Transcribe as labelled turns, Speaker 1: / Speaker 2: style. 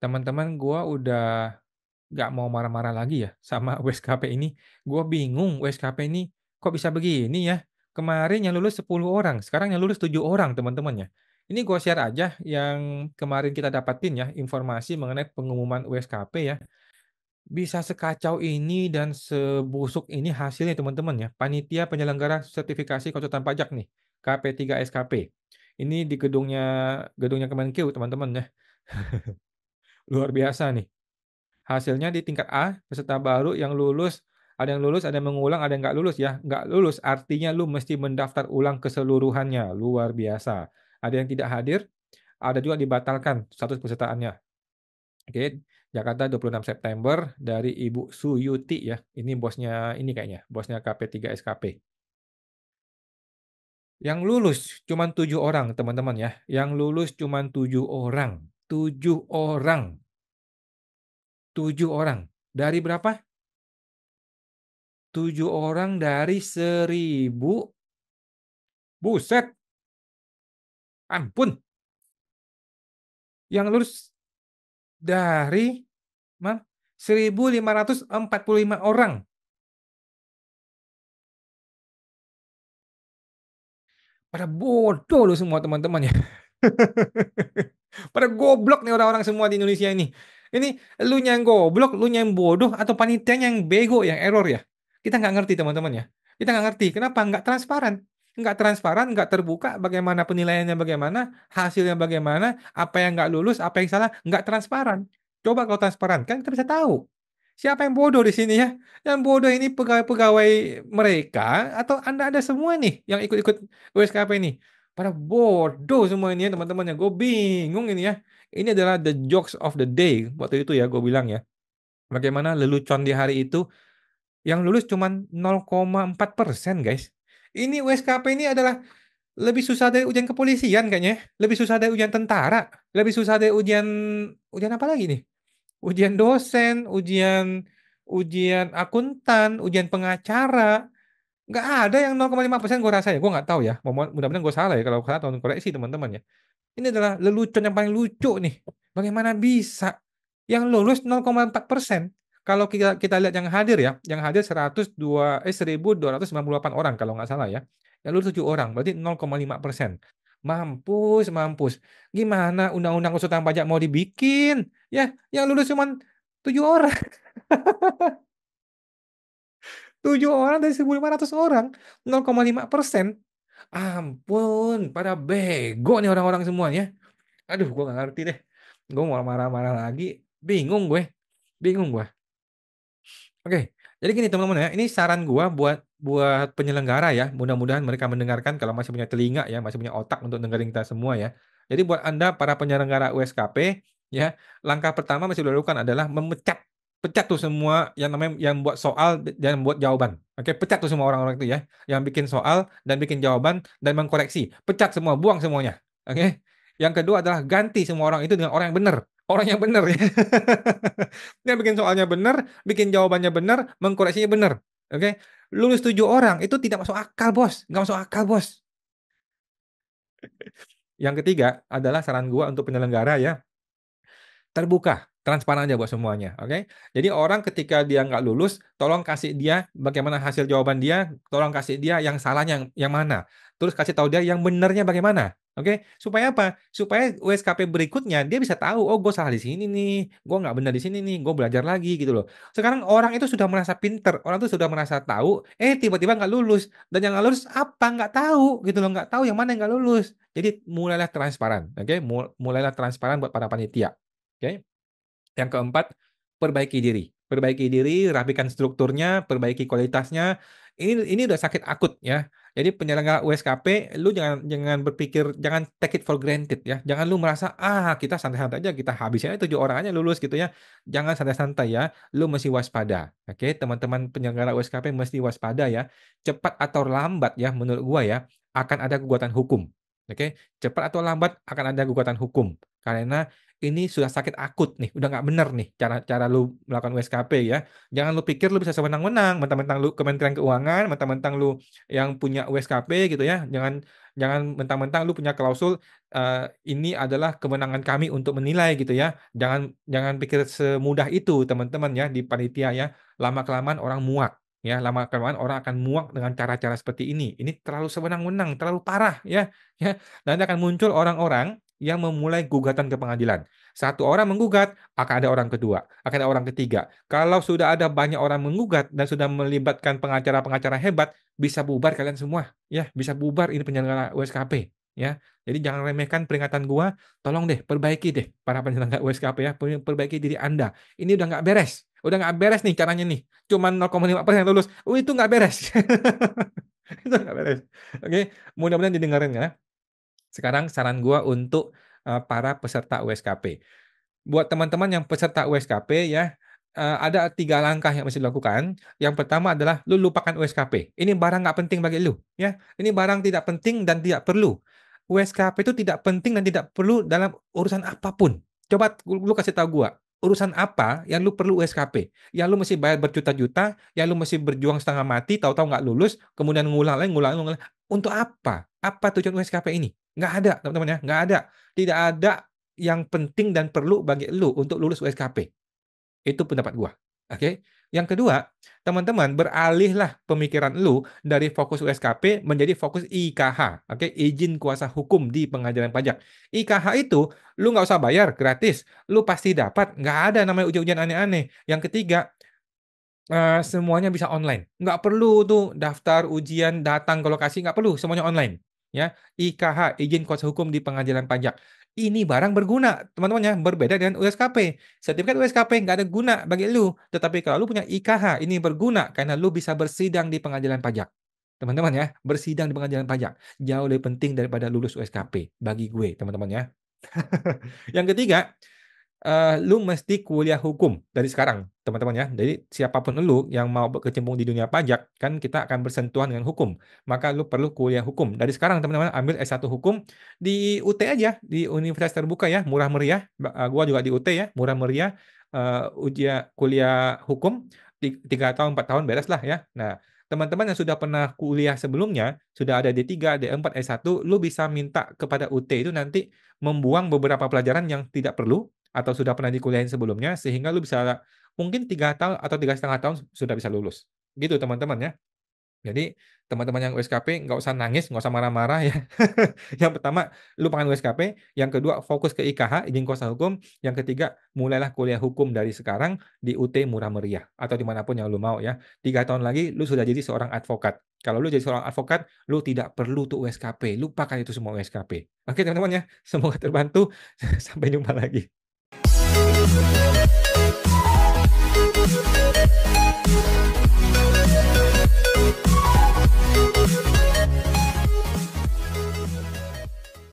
Speaker 1: Teman-teman gua udah nggak mau marah-marah lagi ya sama USKP ini. Gua bingung USKP ini kok bisa begini ya. Kemarin yang lulus 10 orang, sekarang yang lulus 7 orang teman-teman ya. Ini gua share aja yang kemarin kita dapatin ya, informasi mengenai pengumuman USKP ya. Bisa sekacau ini dan sebusuk ini hasilnya teman-teman ya. Panitia penyelenggara sertifikasi konsultan pajak nih, KP3 SKP. Ini di gedungnya Kemenkeu teman-teman ya. Luar biasa nih. Hasilnya di tingkat A, peserta baru yang lulus, ada yang mengulang, ada yang nggak lulus ya. Nggak lulus artinya lu mesti mendaftar ulang keseluruhannya. Luar biasa. Ada yang tidak hadir, ada juga dibatalkan status pesertaannya. Oke, Jakarta 26 September dari Ibu Suyuti ya. Ini bosnya ini kayaknya, bosnya KP3 SKP. Yang lulus cuma 7 orang, teman-teman ya. Yang lulus cuma 7 orang. 7 orang. 7 orang. Dari berapa? 7 orang dari 1.000. Buset, ampun. Yang lulus dari 1.545 orang. Pada bodoh lu semua teman-teman ya. Pada goblok nih orang-orang semua di Indonesia ini. Ini lu yang goblok, lu yang bodoh, atau panitianya yang bego, yang error ya. Kita nggak ngerti teman-teman ya. Kita nggak ngerti. Kenapa? Nggak transparan. Nggak transparan, nggak terbuka bagaimana penilaiannya bagaimana, hasilnya bagaimana, apa yang nggak lulus, apa yang salah, nggak transparan. Coba kalau transparan, kan kita bisa tahu. Siapa yang bodoh di sini ya? Yang bodoh ini pegawai-pegawai mereka atau Anda-Anda semua nih yang ikut-ikut USKP ini? Pada bodoh semua ini ya teman-teman ya. Gue bingung ini ya. Ini adalah the jokes of the day. Waktu itu ya gue bilang ya. Bagaimana lelucon di hari itu yang lulus cuma 0,4% guys. Ini USKP ini adalah lebih susah dari ujian kepolisian kayaknya. Lebih susah dari ujian tentara. Lebih susah dari ujian ujian apa lagi nih? Ujian dosen, ujian ujian akuntan, ujian pengacara. Nggak ada yang 0,5% gue rasa ya. Gue nggak tahu ya. Mudah-mudahan gue salah ya. Kalau salah tolong koreksi teman-teman ya. Ini adalah lelucon yang paling lucu nih. Bagaimana bisa yang lulus 0,4%? Kalau kita lihat yang hadir ya, yang hadir 1.298 orang kalau nggak salah ya. Yang lulus 7 orang, berarti 0,5%. Mampus, mampus. Gimana undang-undang konsultan pajak mau dibikin? Ya, yang lulus cuma 7 orang. 7 orang dari 1.500 orang. 0,5%. Ampun, pada bego nih orang-orang semuanya. Aduh, gue gak ngerti deh. Gue mau marah-marah lagi. Bingung gue. Bingung gue. Oke, jadi gini teman-teman ya. Ini saran gue buat penyelenggara ya. Mudah-mudahan mereka mendengarkan kalau masih punya telinga ya, masih punya otak untuk dengerin kita semua ya. Jadi buat Anda para penyelenggara USKP ya, langkah pertama masih dilakukan adalah pecat tuh semua yang namanya yang buat soal dan buat jawaban. Oke, pecat tuh semua orang-orang itu ya, yang bikin soal dan bikin jawaban dan mengkoreksi. Pecat semua, buang semuanya. Oke. Yang kedua adalah ganti semua orang itu dengan orang yang benar. Orang yang benar ya. Dia bikin soalnya benar, bikin jawabannya benar, mengkoreksinya benar. Oke. Lulus 7 orang itu tidak masuk akal, Bos. Nggak masuk akal, Bos. Yang ketiga adalah saran gua untuk penyelenggara ya, terbuka, transparan aja buat semuanya, oke? Jadi orang ketika dia nggak lulus, tolong kasih dia bagaimana hasil jawaban dia, tolong kasih dia yang salahnya yang mana, terus kasih tahu dia yang benernya bagaimana, oke? Supaya apa? Supaya USKP berikutnya dia bisa tahu, oh gue salah di sini nih, gue nggak benar di sini nih, gue belajar lagi gitu loh. Sekarang orang itu sudah merasa pinter, orang itu sudah merasa tahu, tiba-tiba nggak lulus, dan yang nggak lulus apa? Nggak tahu gitu loh, nggak tahu yang mana yang nggak lulus. Jadi mulailah transparan, oke? Mulailah transparan buat para panitia. Oke. Yang keempat, perbaiki diri. Perbaiki diri, rapikan strukturnya, perbaiki kualitasnya. Ini udah sakit akut ya. Jadi penyelenggara USKP, lu jangan jangan berpikir, jangan take it for granted ya. Jangan lu merasa kita santai-santai aja, kita habisin aja 7 orang aja lulus gitu ya. Jangan santai-santai ya. Lu mesti waspada. Oke, teman-teman penyelenggara USKP mesti waspada ya. Cepat atau lambat ya, menurut gua ya, akan ada gugatan hukum. Oke, cepat atau lambat akan ada gugatan hukum. Karena ini sudah sakit akut nih, udah nggak bener nih cara cara lu melakukan USKP ya. Jangan lu pikir lu bisa sewenang-wenang, mentang-mentang lu Kementerian Keuangan, mentang-mentang lu yang punya USKP gitu ya. Jangan jangan mentang-mentang lu punya klausul ini adalah kewenangan kami untuk menilai gitu ya. Jangan jangan pikir semudah itu teman-teman ya di panitia ya. Lama-kelamaan orang muak. Ya, lama-kelamaan orang akan muak dengan cara-cara seperti ini. Ini terlalu sewenang-wenang, terlalu parah ya. Ya, nanti akan muncul orang-orang yang memulai gugatan ke pengadilan. Satu orang menggugat, akan ada orang kedua, akan ada orang ketiga. Kalau sudah ada banyak orang menggugat dan sudah melibatkan pengacara-pengacara hebat, bisa bubar kalian semua, ya, bisa bubar ini penyelenggara USKP, ya. Jadi jangan remehkan peringatan gua, tolong deh perbaiki deh para penyelenggara USKP ya, perbaiki diri Anda. Ini udah nggak beres. Udah nggak beres nih caranya nih. Cuman 0,5% yang lulus. Oh, itu nggak beres. Itu nggak beres. Oke, mudah-mudahan didengarin ya. Sekarang saran gua untuk para peserta USKP. Buat teman-teman yang peserta USKP ya, ada 3 langkah yang mesti dilakukan. Yang pertama adalah lu lupakan USKP. Ini barang nggak penting bagi lu, ya. Ini barang tidak penting dan tidak perlu. USKP itu tidak penting dan tidak perlu dalam urusan apapun. Coba lu kasih tahu gua, urusan apa yang lu perlu USKP? Yang lu mesti bayar berjuta-juta, yang lu mesti berjuang setengah mati, tahu-tahu nggak lulus, kemudian ngulang lagi, ngulang, ngulang. Untuk apa? Apa tujuan USKP ini? Nggak ada, teman-teman ya. Nggak ada. Tidak ada yang penting dan perlu bagi lu untuk lulus USKP. Itu pendapat gua. Oke. Yang kedua, teman-teman beralihlah pemikiran lu dari fokus USKP menjadi fokus IKH, oke, izin kuasa hukum di pengadilan pajak. IKH itu lu nggak usah bayar, gratis. Lu pasti dapat, nggak ada namanya ujian-ujian aneh-aneh. Yang ketiga, semuanya bisa online. Nggak perlu tuh daftar ujian, datang ke lokasi, nggak perlu, semuanya online. Ya, IKH, izin kuasa hukum di pengadilan pajak. Ini barang berguna, teman-teman ya, berbeda dengan USKP. Sertifikat USKP nggak ada guna bagi lu. Tetapi kalau lu punya IKH, ini berguna karena lu bisa bersidang di pengadilan pajak. Teman-teman ya, bersidang di pengadilan pajak. Jauh lebih penting daripada lulus USKP bagi gue, teman-teman ya. Yang ketiga, lu mesti kuliah hukum dari sekarang, teman-teman ya. Jadi siapapun lu yang mau berkecimpung di dunia pajak, kan kita akan bersentuhan dengan hukum. Maka lu perlu kuliah hukum. Dari sekarang teman-teman ambil S1 hukum di UT aja, di Universitas Terbuka ya, murah meriah. Gua juga di UT ya, murah meriah. Ujian kuliah hukum 3 tahun 4 tahun beres lah ya. Nah, teman-teman yang sudah pernah kuliah sebelumnya, sudah ada D3, D4, S1, lu bisa minta kepada UT itu nanti membuang beberapa pelajaran yang tidak perlu atau sudah pernah dikuliahin sebelumnya sehingga lu bisa mungkin 3 tahun atau 3,5 tahun sudah bisa lulus gitu teman-teman ya. Jadi teman-teman yang USKP nggak usah nangis, nggak usah marah-marah ya. Yang pertama lupakan USKP, yang kedua fokus ke IKH izin kuasa hukum, yang ketiga mulailah kuliah hukum dari sekarang di UT murah meriah atau dimanapun yang lu mau ya. 3 tahun lagi lu sudah jadi seorang advokat. Kalau lu jadi seorang advokat, lu tidak perlu tuh USKP, lupakan itu semua USKP. Oke teman-teman ya, semoga terbantu. Sampai jumpa lagi.